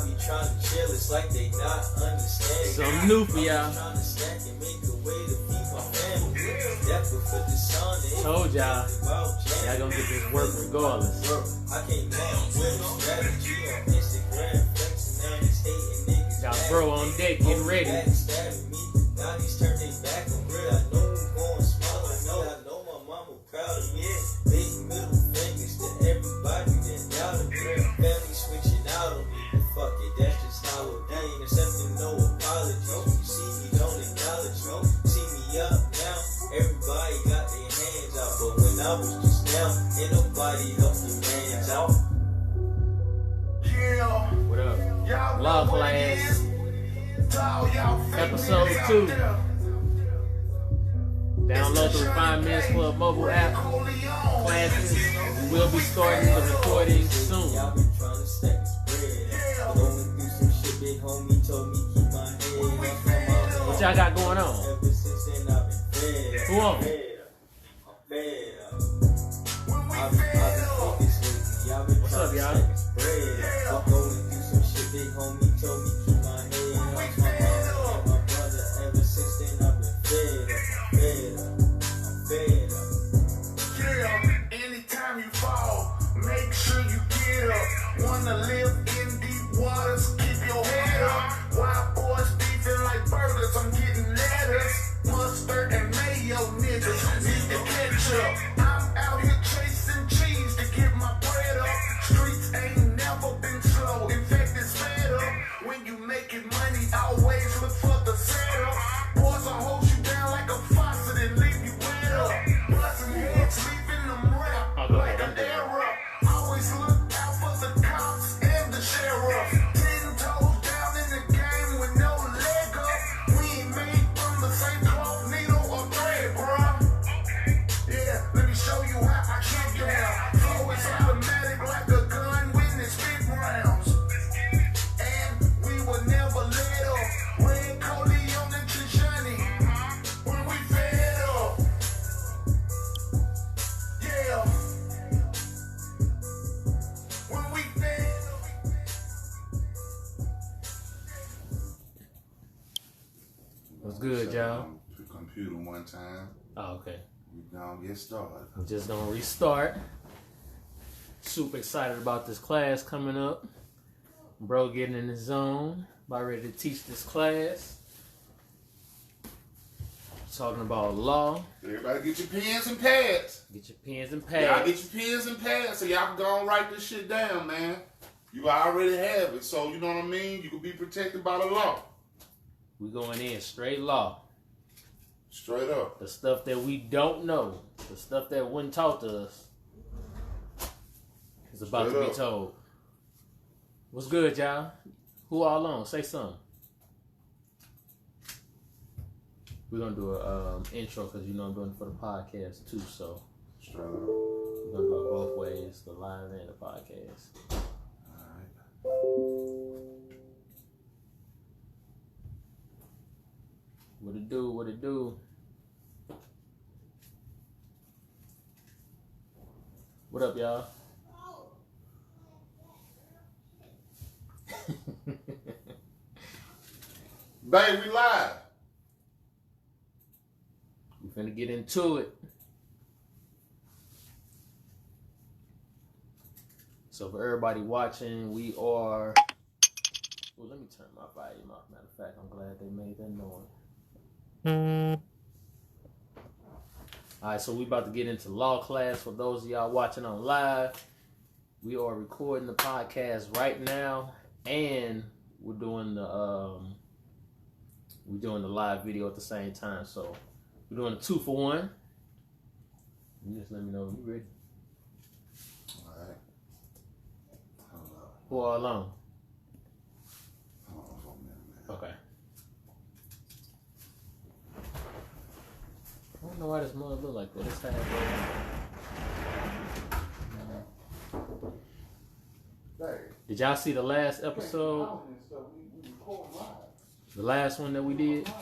be trying to chill, it's like they not understanding. Something new for y'all. Trying to snack and make a way to feed my family. That's what put the sun in. Told y'all gonna get this work regardless. Bro, I can't come with a strategy on Instagram, flexing on these hating niggas. Got bro on deck, getting ready. Backstabbing me, now these turn they back on real. I know who's going small, I know my mama proud of me. Big middle fingers to everybody that doubted me. Family switching out on me, but fuck it, that's just how it be. Accepting no apologies. You see me, don't acknowledge me. See me up now, everybody got their hands out. But when I was just down, ain't nobody helped your hands out. Yeah. What up? Law class. Episode 2. Download the Refinements Club mobile app. Classes. We will be starting the recording soon. Y'all been trying to stack this bread. Going through some shit, big homie told me keep my head up. What y'all got going on? Ever since then I've been fed. Who on? I'm fed. I've been focused lately. Y'all been What's up, trying y'all? to stack this bread. I'm going through some shit, big homie told me keep my head up. My mama and my brother, ever since then I've been fed up. I'm fed up. Yeah, anytime you fall, make sure you get up. Wanna live in deep waters, keep your head up. Wild boys beefing like burgers, I'm getting lettuce. Mustard and mayo, niggas, need to catch up. I'm out here chasing cheese to get my bread up. Streets ain't never been slow, in fact it's sped up. When you making money, always look for the setup. Boys will hold you down like a faucet and leave you wet up. Busting heads, leaving them wrapped like an error. Always look out for the cops and the sheriff. 10 toes down in the game with no leg up. We ain't made from the same cloth, needle, or thread, bruh. Yeah, let me show you how I get down. Flow is automatic like a gun when it's big rounds. And we will never let up. Red Coleon and Tijani, when we fed up. Yeah. When we fed up. What's good, y'all? The computer one time. Oh, okay. We gonna get started. I'm just gonna restart. Super excited about this class coming up. Bro getting in the zone. About ready to teach this class. Talking about law. Everybody get your pens and pads. Get your pens and Y'all pads. get your pens and pads so y'all can go and write this shit down, man. You already have it, so you know what I mean? You can be protected by the law. We going in straight law. Straight up. The stuff that we don't know. The stuff that wasn't taught to us. Is about Straight to be up. told. What's good, y'all? Who all on? Say something. We're going to do an intro because you know I'm doing it for the podcast too. So Straight up. we're going to go both ways, the live and the podcast. Alright. What it do? What it do? What up, y'all? Babe, we live. We finna get into it. So for everybody watching, we are... Well, let me turn my volume off. Matter of fact, I'm glad they made that noise. Alright, so we about to get into law class. For those of y'all watching on live, we are recording the podcast right now, and we're doing the live video at the same time. So we're doing a 2-for-1. You just let me know when you're ready. Alright. Hold up. Who all alone? Hold on for a minute, man. Okay. I don't know why this mug look like that. It's Babe. Did y'all see the last episode? The last one that we did? It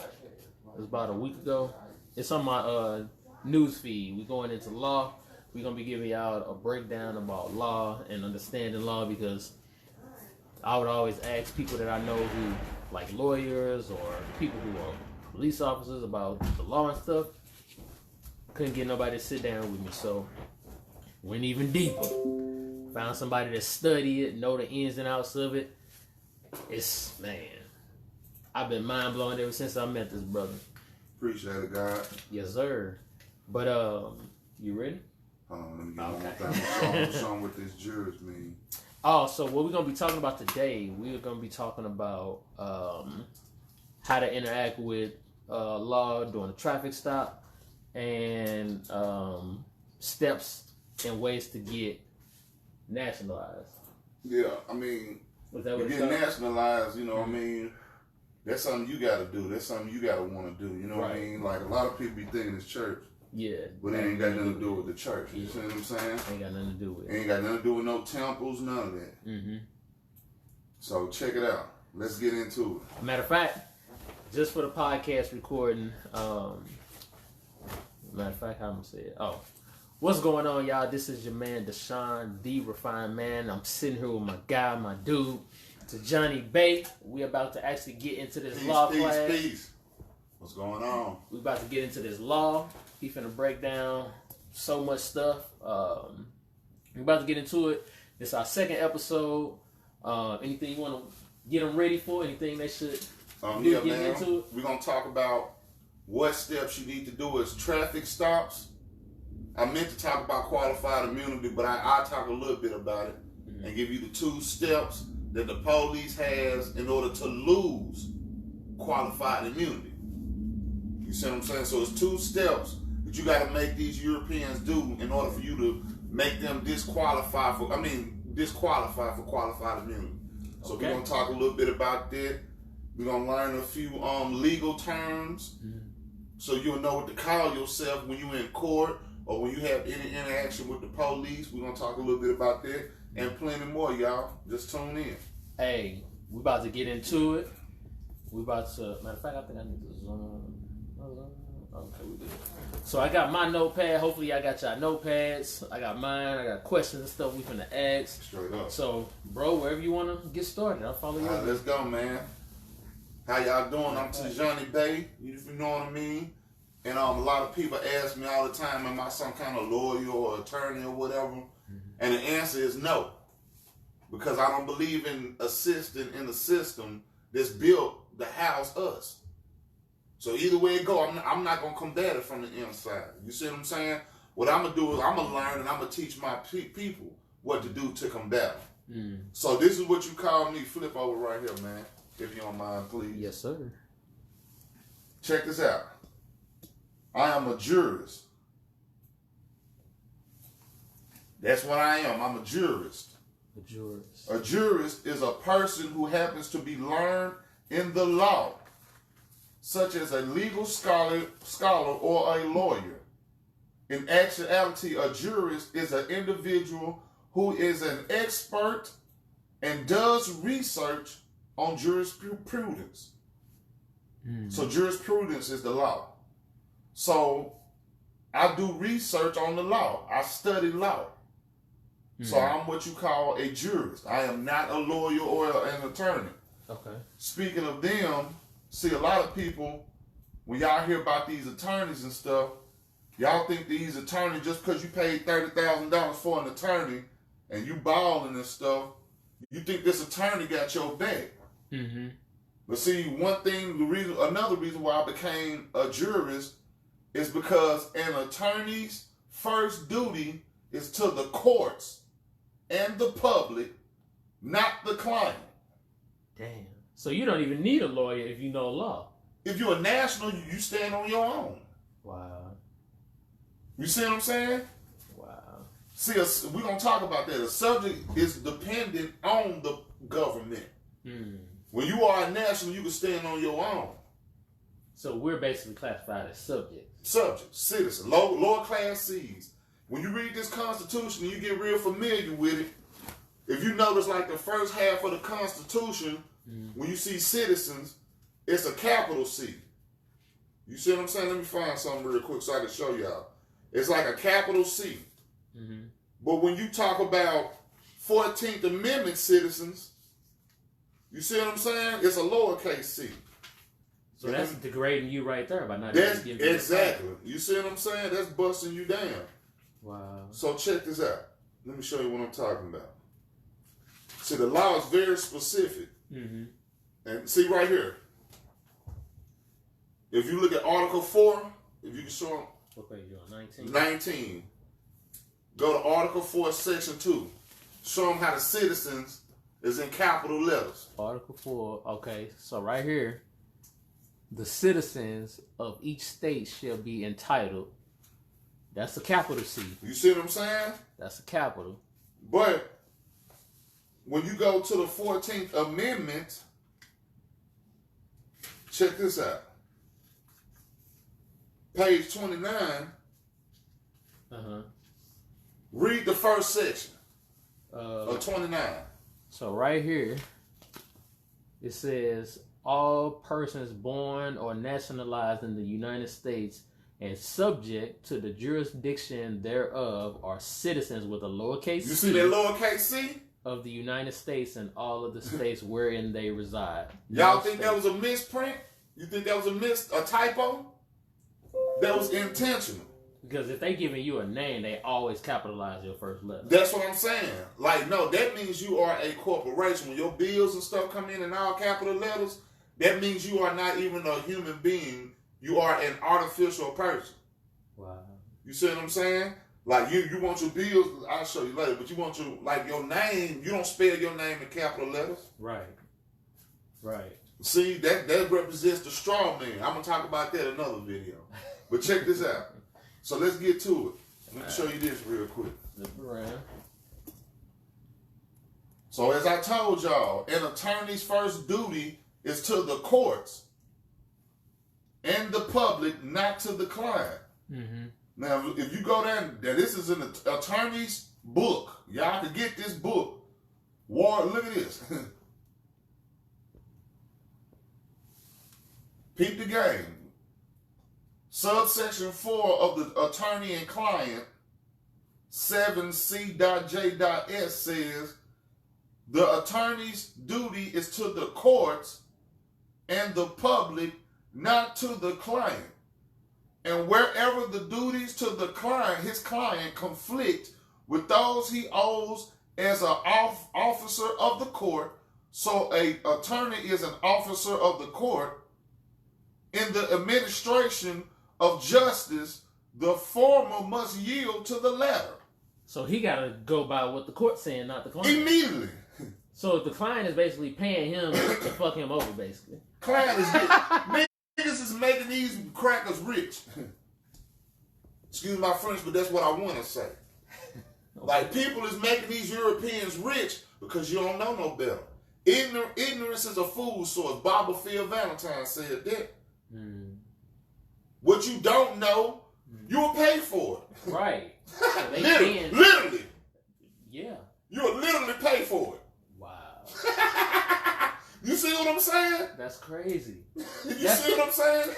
was about a week ago. It's on my news feed. We're going into law. We're going to be giving y'all a breakdown about law and understanding law because I would always ask people that I know who, like lawyers or people who are police officers, about the law and stuff. Couldn't get nobody to sit down with me, so went even deeper. Found somebody that study it, know the ins and outs of it. It's, man, I've been mind blown ever since I met this brother. Appreciate it, God. Yes, sir. But you ready? Hold on, let me get one thing. Show them what this jurist mean. Oh, so what we're gonna be talking about today? We're gonna be talking about how to interact with law during a traffic stop, and steps and ways to get nationalized. Yeah, I mean, Was that you what get nationalized, you know what I mean? That's something you got to do. That's something you got to want to do. You know what I mean? Like, a lot of people be thinking it's church. Yeah. But it ain't got nothing to do with the church. You see what I'm saying? Ain't got nothing to do with it. Ain't got nothing to do with no temples, none of that. Mm-hmm. So check it out. Let's get into it. Matter of fact, just for the podcast recording, matter of fact, how I'm gonna say it. Oh, what's going on, y'all? This is your man Deshaun, the Refined Man. I'm sitting here with my guy, my dude, to Johnny Bay. We about to actually get into this law class. Peace. What's going on? We about to get into this law. He finna break down so much stuff. We about to get into it. It's our second episode. Anything you want to get them ready for? Anything they should Yeah, get man. into it? We're going to talk about what steps you need to do as traffic stops. I meant to talk about qualified immunity, but I'll talk a little bit about it and give you the 2 steps that the police has in order to lose qualified immunity. You see what I'm saying? So it's 2 steps that you got to make these Europeans do in order for you to make them disqualify for qualified immunity. So Okay. we're going to talk a little bit about that. We're going to learn a few legal terms so you'll know what to call yourself when you're in court or when you have any interaction with the police. We're going to talk a little bit about that and plenty more, y'all. Just tune in. Hey, we about to get into it. We about to, matter of fact, I think I need to zoom. Okay, we good. So I got my notepad. Hopefully I got y'all notepads. I got mine. I got questions and stuff we finna ask. Straight up. So, bro, wherever you want to get started, I'll follow you. All right, let's go, man. How y'all doing? I'm Johnny Bay, if you know what I mean. And a lot of people ask me all the time, am I some kind of lawyer or attorney or whatever? And the answer is no. Because I don't believe in assisting in the system that's built to house us. So either way it go, I'm not going to combat it from the inside. You see what I'm saying? What I'm going to do is I'm going to learn and I'm going to teach my people what to do to combat them. So this is what you call me. Flip over right here, man. If you don't mind, please. Yes, sir. Check this out. I am a jurist. That's what I am. I'm a jurist. The jurist. A jurist is a person who happens to be learned in the law, such as a legal scholar or a lawyer. In actuality, a jurist is an individual who is an expert and does research on jurisprudence. So jurisprudence is the law. So I do research on the law. I study law. So I'm what you call a jurist. I am not a lawyer or an attorney. Okay. Speaking of them, see, a lot of people, when y'all hear about these attorneys and stuff, y'all think these attorneys, just because you paid $30,000 for an attorney and you balling and stuff, you think this attorney got your back. But see, another reason why I became a jurist is because an attorney's first duty is to the courts and the public, not the client. Damn. So you don't even need a lawyer if you know law. If you're a national, you stand on your own. Wow. You see what I'm saying? Wow. See, we're going to talk about that. A subject is dependent on the government. When you are a national, you can stand on your own. So we're basically classified as subjects. Subject, citizen, lower class C's. When you read this Constitution and you get real familiar with it, if you notice like the first half of the Constitution, when you see citizens, it's a capital C. You see what I'm saying? Let me find something real quick so I can show y'all. It's like a capital C. But when you talk about 14th Amendment citizens, You see what I'm saying? It's a lowercase c. So that's degrading you right there by not That's even giving you exactly. You see what I'm saying? That's busting you down. Wow. So check this out. Let me show you what I'm talking about. See, the law is very specific. Mm-hmm. And see right here. If you look at Article 4, if you can show them. What page you on? 19? 19. Go to Article 4, Section 2. Show them how the citizens is in capital letters. Article 4. Okay. So right here, the citizens of each state shall be entitled. That's a capital C. You see what I'm saying? That's a capital. But when you go to the 14th Amendment, check this out. Page 29. Uh-huh. Read the first section of 29. So right here, it says, all persons born or nationalized in the United States and subject to the jurisdiction thereof are citizens with a lowercase You c see that lowercase c? of the United States and all of the states wherein they reside. Y'all No think state. that was a misprint? You think that was a typo? That was intentional. Because if they giving you a name, they always capitalize your first letter. That's what I'm saying. Like, no, that means you are a corporation. When your bills and stuff come in all capital letters, that means you are not even a human being. You are an artificial person. Wow. You see what I'm saying? Like, you want your bills, I'll show you later, but you want your name, you don't spell your name in capital letters. Right. Right. See, that represents the straw man. I'm going to talk about that in another video. But check this out. So let's get to it. Let me show you this real quick. Look around. So as I told y'all, an attorney's first duty is to the courts and the public, not to the client. Mm-hmm. Now, if you go down, this is an attorney's book. Y'all can get this book. Look at this. Peep the game. Subsection 4 of the attorney and client, 7C.J.S says, the attorney's duty is to the courts and the public, not to the client. And wherever the duties to the client, his client, conflict with those he owes as an officer of the court, so a attorney is an officer of the court, in the administration of justice, the former must yield to the latter. So he got to go by what the court's saying, not the client. Immediately. So the client is basically paying him to fuck him over, basically. Client is niggas is making these crackers rich. Excuse my French, but that's what I want to say. Like, people is making these Europeans rich because you don't know no better. Ignorance is a fool's source. Barbara Field Valentine said that. Mm. What you don't know, you will pay for it. Right. So they literally. Yeah. You will literally pay for it. Wow. You see what I'm saying? That's crazy. See what I'm saying?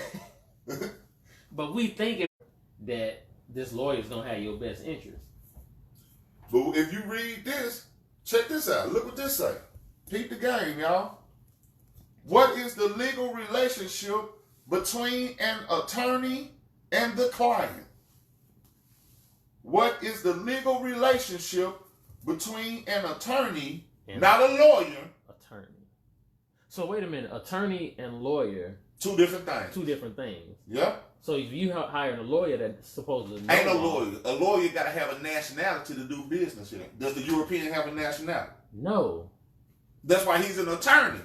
But we thinking that this lawyer's gonna have your best interest. But if you read this, check this out. Look what this say. Keep the game, y'all. What is the legal relationship between an attorney and the client? What is the legal relationship between an attorney, and not a lawyer? Attorney. So wait a minute. Attorney and lawyer. Two different things. Two different things. Yep. So if you hire a lawyer that's supposed to know Ain't no law, lawyer. A lawyer got to have a nationality to do business here. Does the European have a nationality? No. That's why he's an attorney.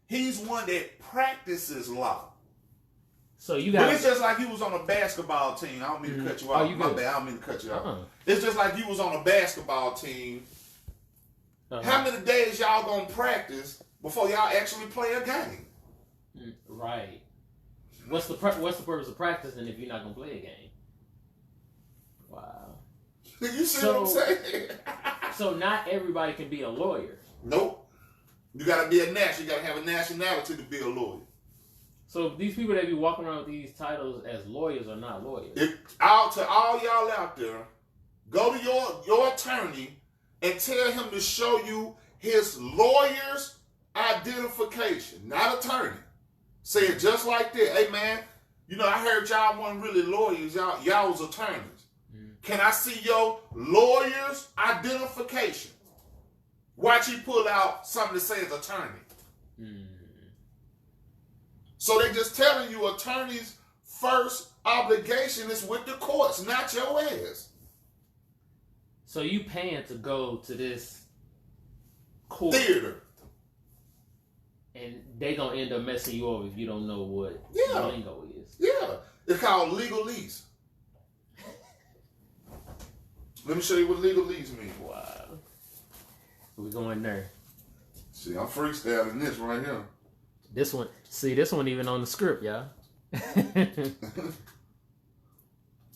He's one that practices law. So you got. But it's just like he was on a basketball team. I don't mean to cut you off. you My good. bad. I don't mean to cut you off. Uh-uh. It's just like you was on a basketball team. How many days y'all gonna practice before y'all actually play a game? Right. What's the purpose of practicing if you're not gonna play a game? Wow. You see what I'm saying? So not everybody can be a lawyer. Nope. You gotta be a national. You gotta have a nationality to be a lawyer. So these people that be walking around with these titles as lawyers are not lawyers. To all y'all out there, go to your attorney and tell him to show you his lawyer's identification, not attorney. Say it just like that. Hey, man, you know, I heard y'all weren't really lawyers. Y'all was attorneys. Can I see your lawyer's identification? Watch he pull out something that says attorney. So they just telling you attorney's first obligation is with the courts, not your ass. So you paying to go to this court Theater. and they gonna end up messing you over if you don't know what lingo is. Yeah. It's called Legalese. Let me show you what Legalese means. Wow. We going there. See, I'm freestyling this right here. This one, see, this one even on the script, y'all.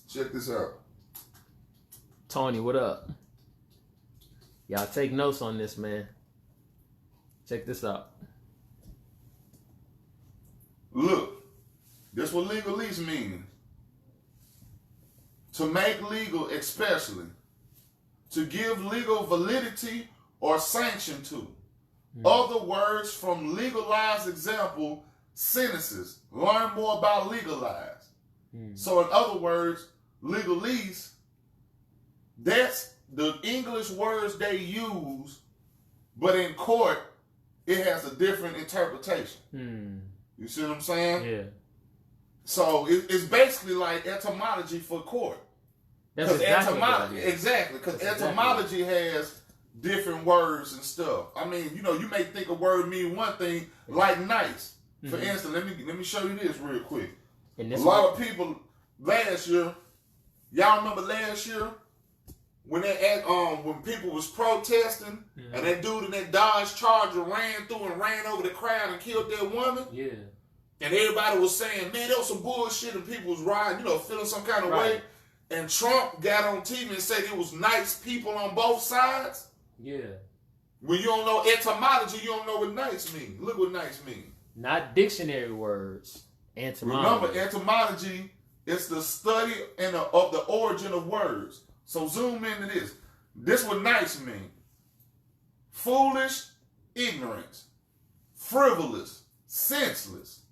Check this out. Tony, what up? Y'all take notes on this, man. Check this out. Look, this what legalese means. To make legal, especially. To give legal validity or sanction to. Other words from legalized example, sentences. Learn more about legalized. So in other words, legalese, that's the English words they use, but in court, it has a different interpretation. You see what I'm saying? Yeah. So it's basically like etymology for court. That's Exactly, because etymology has different words and stuff. I mean, you know, you may think a word mean one thing, like nice. For instance, let me show you this real quick. And A this lot of people last year, y'all remember last year when when people was protesting and that dude in that Dodge Charger ran through and ran over the crowd and killed that woman? Yeah. And everybody was saying, man, that was some bullshit, and people was riding, you know, feeling some kind of way. And Trump got on TV and said it was nice people on both sides. Yeah. When you don't know etymology, you don't know what nice means. Look what nice means. Not dictionary words. Etymology. Remember, etymology is the study of the origin of words. So zoom into this. This what nice mean. Foolish, ignorance, frivolous, senseless.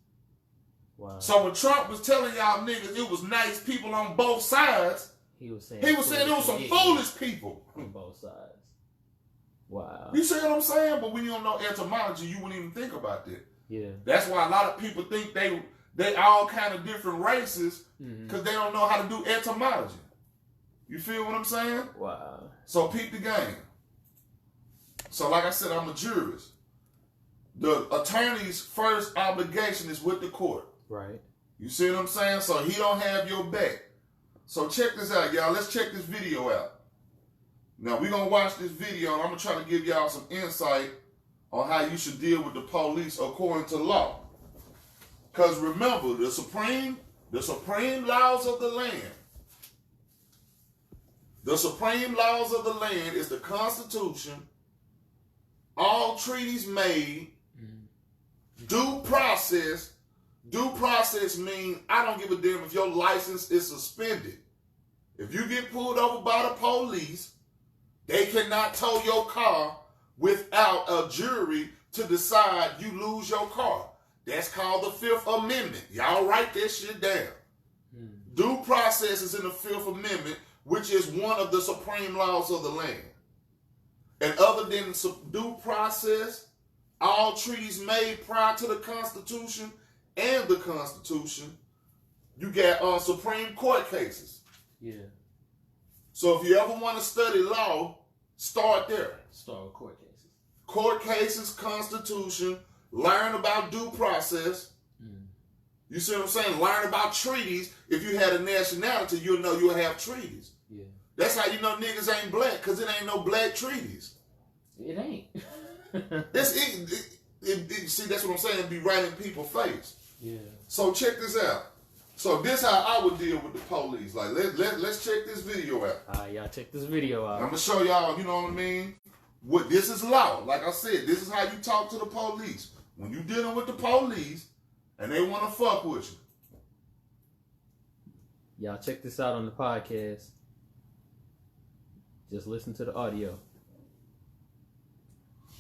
Wow. So when Trump was telling y'all niggas it was nice people on both sides, he was saying it was some foolish people on both sides. Wow. You see what I'm saying? But when you don't know etymology, you wouldn't even think about that. Yeah. That's why a lot of people think they all kind of different races because they don't know how to do etymology. You feel what I'm saying? Wow. So peep the game. So like I said, I'm a jurist. The attorney's first obligation is with the court. Right. You see what I'm saying? So he don't have your back. So check this out, y'all. Let's check this video out. Now we're gonna watch this video and I'm gonna try to give y'all some insight on how you should deal with the police according to law. Because remember, the supreme laws of the land. The supreme laws of the land is the Constitution, all treaties made, due process. Due process means I don't give a damn if your license is suspended. If you get pulled over by the police, they cannot tow your car without a jury to decide you lose your car. That's called the Fifth Amendment. Y'all write that shit down. Due process is in the Fifth Amendment, which is one of the supreme laws of the land. And other than due process, all treaties made prior to the Constitution and the Constitution, you got Supreme Court cases. Yeah. So if you ever want to study law, start there. Start with court cases. Court cases, Constitution, learn about due process. You see what I'm saying? Learn about treaties. If you had a nationality, you'll know you'll have treaties. Yeah. That's how you know niggas ain't black, because it ain't no black treaties. It ain't. See, that's what I'm saying. It be right in people's face. Yeah. So check this out. So this how I would deal with the police. Like let's check this video out. All right, y'all check this video out. I'm gonna show y'all. You know what I mean? What this is law. Like I said, this is how you talk to the police when you dealing with the police and they want to fuck with you. Y'all check this out on the podcast. Just listen to the audio.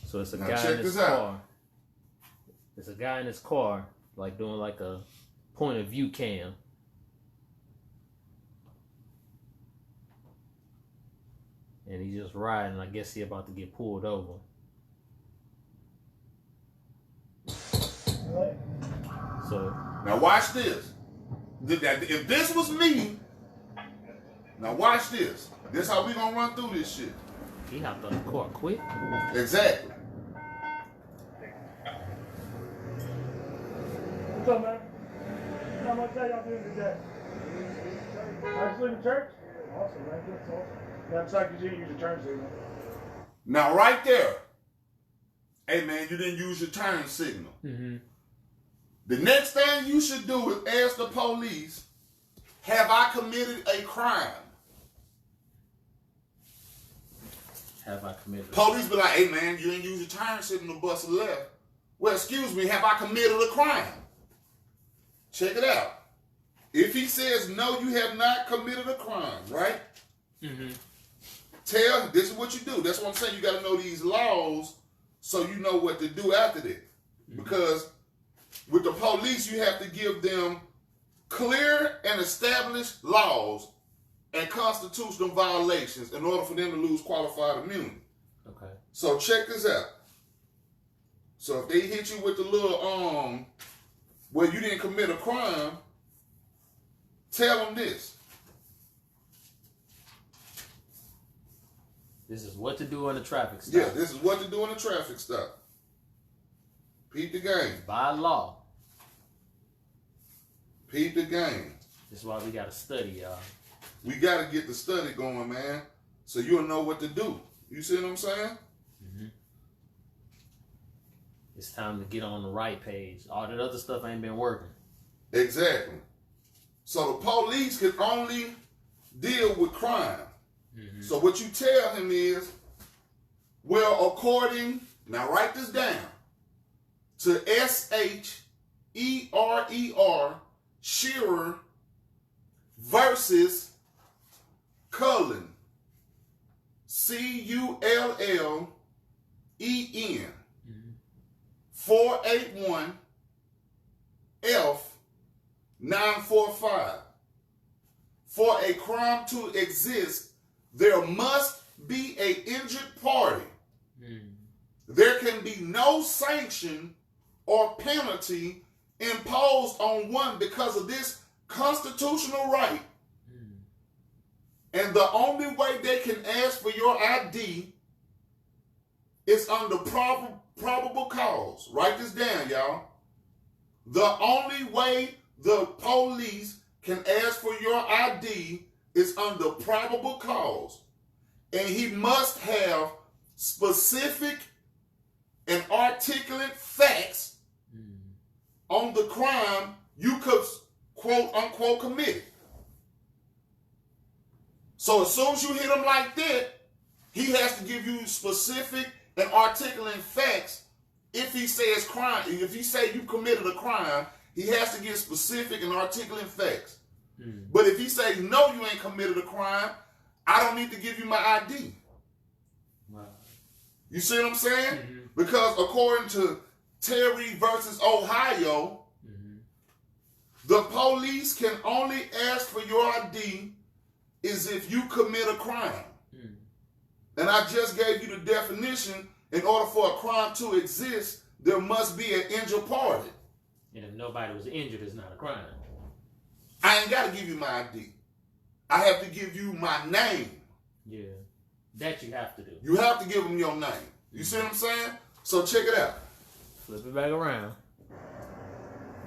So it's a Now guy check in his this out. car. There's a guy in his car, like doing like a point of view cam. And he's just riding. I guess he about to get pulled over. So now watch this. If this was me, now watch this. This how we gonna run through this shit. he hopped on the car quick. Exactly. What's up, man? How much that y'all doing today? Actually in church? Awesome, man. That's awesome. That's like you didn't use your turn signal. Now right there, hey man, you didn't use your turn signal. Mm-hmm. The next thing you should do is ask the police, have I committed a crime? Have I committed? Police be like, hey man, you ain't use your turn signal to bust a left. Well, excuse me, have I committed a crime? Check it out. If he says, no, you have not committed a crime, right? Mm-hmm. Tell, this is what you do. That's what I'm saying. You got to know these laws so you know what to do after that. Mm-hmm. Because with the police, you have to give them clear and established laws and constitutional violations in order for them to lose qualified immunity. Okay. So check this out. So if they hit you with the little where you didn't commit a crime, tell them this. This is what to do on a traffic stop. Yeah, this is what to do in a traffic stop. Peep the game. By law. Peep the game. This is why we gotta study, y'all. We got to get the study going, man, so you'll know what to do. You see what I'm saying? Mm-hmm. It's time to get on the right page. All that other stuff ain't been working. Exactly. So the police can only deal with crime. Mm-hmm. So what you tell him is, well, according, now write this down, to S-H-E-R-E-R, Shearer versus Cullen, C-U-L-L-E-N, 481 F 945. For a crime to exist, there must be an injured party. There can be no sanction or penalty imposed on one because of this constitutional right. And the only way they can ask for your ID is under probable cause. Write this down, y'all. The only way the police can ask for your ID is under probable cause. And he must have specific and articulate facts on the crime you could, quote unquote, commit. So as soon as you hit him like that, he has to give you specific and articulate facts. If he says crime, if he say you committed a crime, he has to give specific and articulate facts. But if he say no, you ain't committed a crime, I don't need to give you my ID. Wow. You see what I'm saying? Because according to Terry versus Ohio, the police can only ask for your ID is if you commit a crime. And I just gave you the definition. In order for a crime to exist, there must be an injured party. And if nobody was injured, it's not a crime. I ain't got to give you my ID. I have to give you my name. Yeah, that you have to do. You have to give them your name. You see what I'm saying? So check it out. Flip it back around.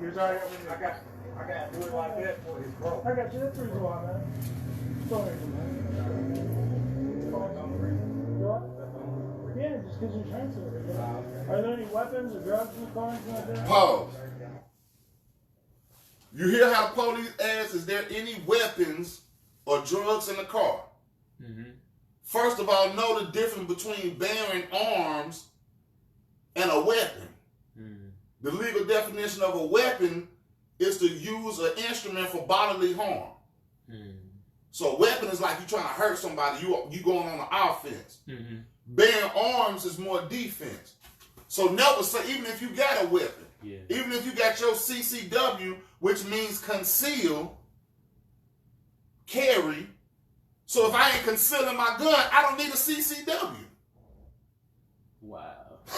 You're sorry, I got to do it like that for his bro. I got you. That's the reason why, man. Sorry, man. You what? Yeah, just because you're trying to. Are there any weapons or drugs in the car? Like that? Pause. You hear how the police ask, is there any weapons or drugs in the car? First of all, know the difference between bearing arms and a weapon. The legal definition of a weapon is to use an instrument for bodily harm. So a weapon is like you trying to hurt somebody, you going on the offense. Bearing arms is more defense. So never say, even if you got a weapon, Yeah. Even if you got your CCW, which means conceal, carry. So if I ain't concealing my gun, I don't need a CCW. Wow.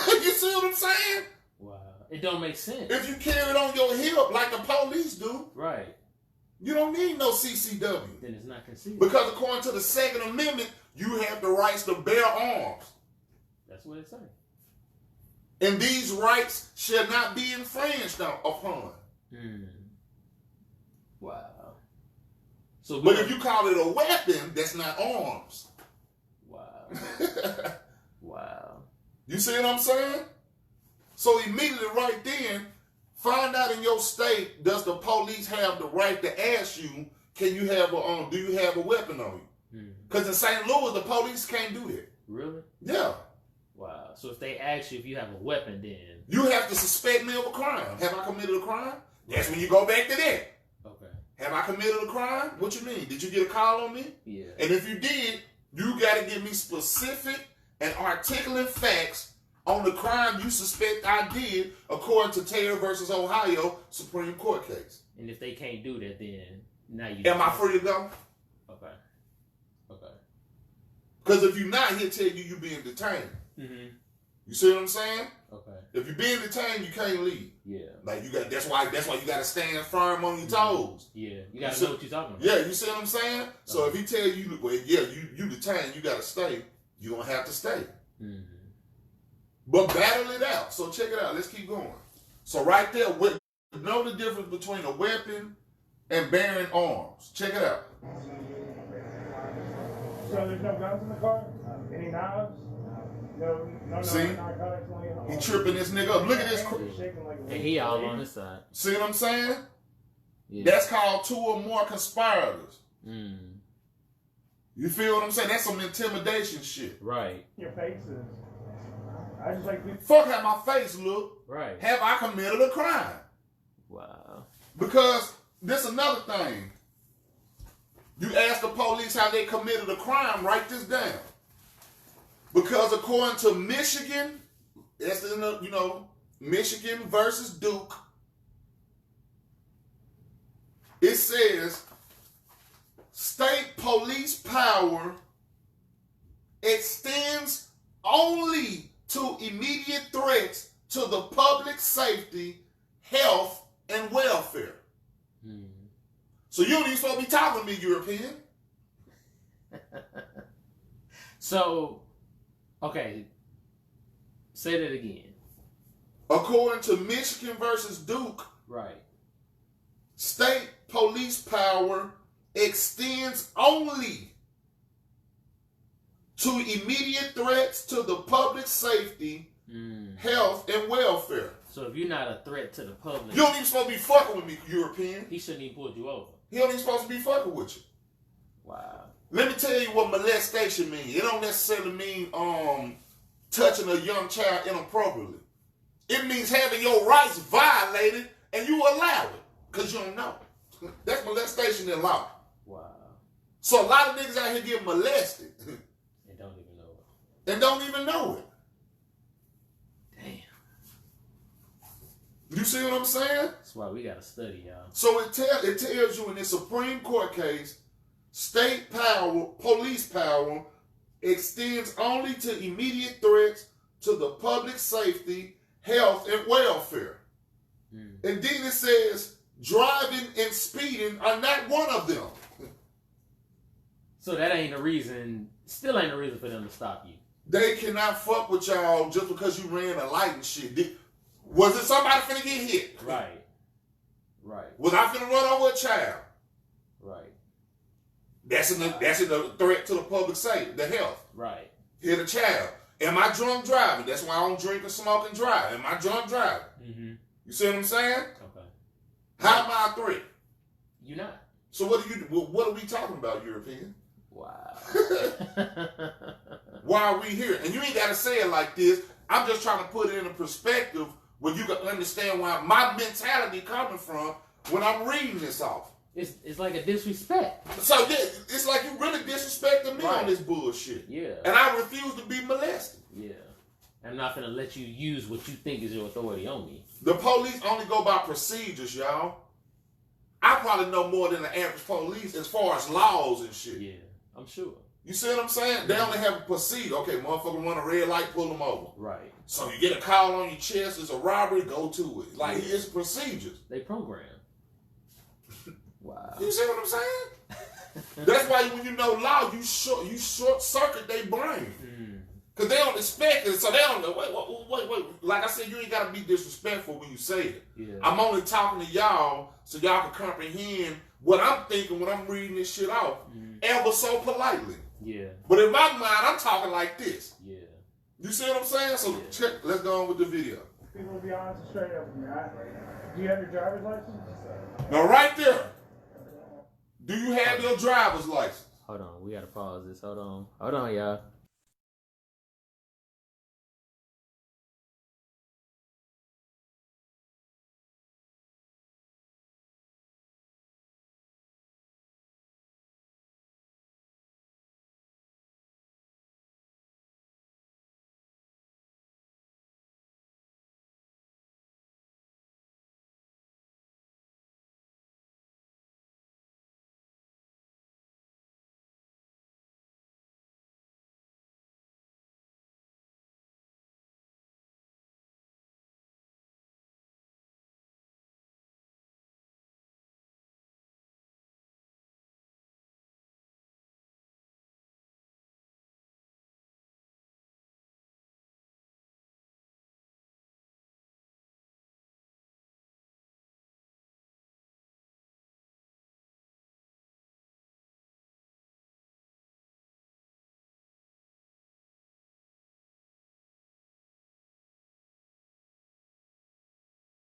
You see what I'm saying? Wow. It don't make sense. If you carry it on your hip like the police do, Right. you don't need no CCW. Then it's not concealed. Because according to the Second Amendment, you have the rights to bear arms. That's what it says. And these rights shall not be infringed upon. Wow. So, But if you call it a weapon, that's not arms. Wow. Wow. You see what I'm saying? So immediately right then, find out in your state, does the police have the right to ask you, can you have a do you have a weapon on you? Because in St. Louis, the police can't do that. Really? Yeah. Wow. So if they ask you if you have a weapon, then You have to suspect me of a crime. Have I committed a crime? That's when you go back to that. okay. Have I committed a crime? What you mean? Did you get a call on me? Yeah. And if you did, you got to give me specific and articulate facts on the crime you suspect I did, according to Taylor versus Ohio Supreme Court case. And if they can't do that, then now you. Am I free to go? Okay. Okay. Because if you're not, he'll tell you you're being detained. Mm-hmm. You see what I'm saying? Okay. If you're being detained, you can't leave. Yeah. Like you got. That's why you got to stand firm on your toes. Yeah. You gotta You know what you're talking about. Yeah, you see what I'm saying? So if he tell you, well, yeah, you detained, you got to stay. You gonna have to stay. Mm-hmm. But battle it out. So check it out. Let's keep going. So right there, know the difference between a weapon and bearing arms. Check it out. So there's no guns in the car? Any knives? No See? narcotics? He tripping this nigga up. Look at this. And he all on his side. See what I'm saying? Yeah. That's called 2 or more conspirators. Mm. You feel what I'm saying? That's some intimidation shit. Right. Your face is. I just like. Fuck how my face look. Right. Have I committed a crime? Wow. Because this another thing. You ask the police how they committed a crime, write this down. Because according to Michigan, that's in the, Michigan versus Duke, it says state police power extends only to immediate threats to the public safety, health, and welfare. So you don't even supposed to be talking to me, European. So, okay. Say that again. According to Michigan versus Duke, Right. state police power extends only to immediate threats to the public safety, health, and welfare. So if you're not a threat to the public, You don't even supposed to be fucking with me, European. he shouldn't even pull you over. He don't even supposed to be fucking with you. Wow. Let me tell you what molestation means. It don't necessarily mean touching a young child inappropriately. It means having your rights violated and you allow it because you don't know. That's molestation in law. Wow. So a lot of niggas out here get molested They don't even know it. and don't even know it. Damn. You see what I'm saying? That's why we gotta study, y'all. So it tells you in this Supreme Court case, state power, police power, extends only to immediate threats to the public safety, health, and welfare. And then it says driving and speeding are not one of them. So that ain't a reason, still ain't a reason for them to stop you. They cannot fuck with y'all just because you ran a light and shit. Was it somebody finna get hit? Right. Right. Was I finna run over a child? Right. That's in the threat to the public safety, the health. Right. Hit a child. Am I drunk driving? That's why I don't drink or smoke and drive. Am I drunk driving? Mm-hmm. You see what I'm saying? Okay. How am I a threat? You not. So what are we talking about, European? Wow. Why are we here? And you ain't got to say it like this. I'm just trying to put it in a perspective where you can understand where my mentality coming from when I'm reading this off. It's like a disrespect. So yeah, it's like you really disrespecting me Right. on this bullshit. Yeah. And I refuse to be molested. Yeah. I'm not gonna let you use what you think is your authority on me. The police only go by procedures, y'all. I probably know more than the average police as far as laws and shit. Yeah, I'm sure. You see what I'm saying? They only have a procedure. Okay, motherfucker run a red light, pull them over. Right. So you get a call on your chest, it's a robbery, go to it. Like, it's procedures. They program. Wow. You see what I'm saying? That's why when you know law, you short circuit their brain. Because they don't expect it, so they don't know. Wait. Like I said, you ain't got to be disrespectful when you say it. Yeah. I'm only talking to y'all so y'all can comprehend what I'm thinking when I'm reading this shit off, ever so politely. Yeah. But in my mind, I'm talking like this. Yeah. You see what I'm saying? So check. Let's go on with the video. People will be honest and straight up with me. Do you have your driver's license? Now, right there. Do you have your driver's license? Hold on. We got to pause this. Hold on, y'all.